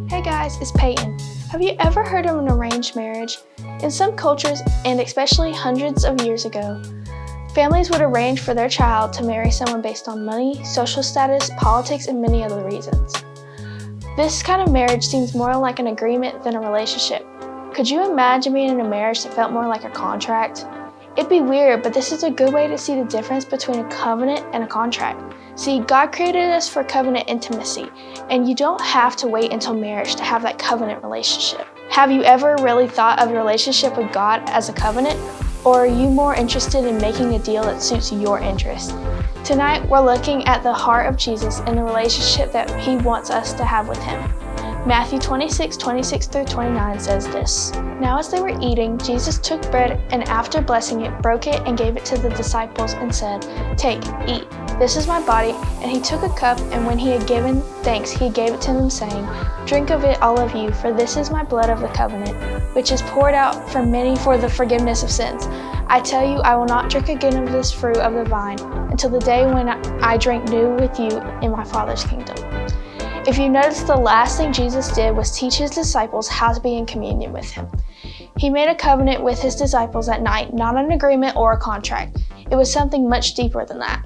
Hey guys, it's Peyton. Have you ever heard of an arranged marriage? In some cultures, and especially hundreds of years ago, families would arrange for their child to marry someone based on money, social status, politics, and many other reasons. This kind of marriage seems more like an agreement than a relationship. Could you imagine being in a marriage that felt more like a contract? It'd be weird, but this is a good way to see the difference between a covenant and a contract. See, God created us for covenant intimacy, and you don't have to wait until marriage to have that covenant relationship. Have you ever really thought of your relationship with God as a covenant, or are you more interested in making a deal that suits your interests? Tonight, we're looking at the heart of Jesus and the relationship that He wants us to have with Him. Matthew 26:26-29 says this, "Now as they were eating, Jesus took bread and after blessing it, broke it and gave it to the disciples and said, 'Take, eat, this is my body.' And He took a cup, and when He had given thanks, He gave it to them, saying, 'Drink of it, all of you, for this is my blood of the covenant, which is poured out for many for the forgiveness of sins. I tell you, I will not drink again of this fruit of the vine until the day when I drink new with you in my Father's kingdom.'" If you notice, the last thing Jesus did was teach His disciples how to be in communion with Him. He made a covenant with His disciples at night, not an agreement or a contract. It was something much deeper than that.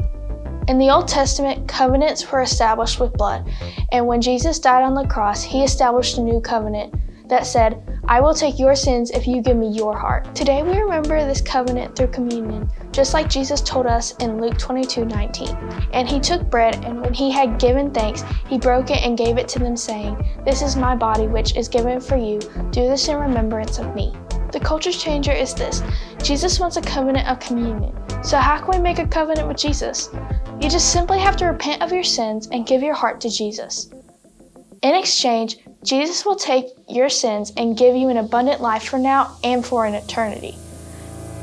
In the Old Testament, covenants were established with blood, and when Jesus died on the cross, He established a new covenant that said, "I will take your sins if you give me your heart." Today we remember this covenant through communion, just like Jesus told us in Luke 22:19. "And He took bread, and when He had given thanks, He broke it and gave it to them, saying, 'This is my body, which is given for you. Do this in remembrance of me.'" The culture changer is this: Jesus wants a covenant of communion. So how can we make a covenant with Jesus? You just simply have to repent of your sins and give your heart to Jesus. In exchange, Jesus will take your sins and give you an abundant life for now and for an eternity.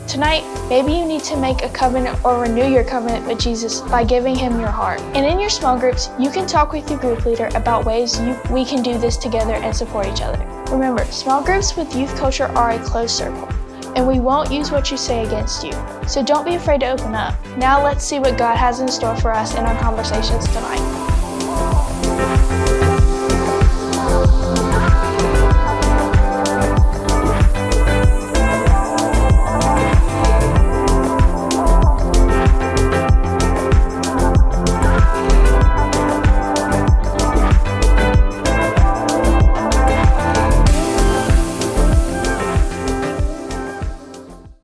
Tonight, maybe you need to make a covenant or renew your covenant with Jesus by giving Him your heart. And in your small groups, you can talk with your group leader about ways we can do this together and support each other. Remember, small groups with youth culture are a closed circle, and we won't use what you say against you. So don't be afraid to open up. Now let's see what God has in store for us in our conversations tonight.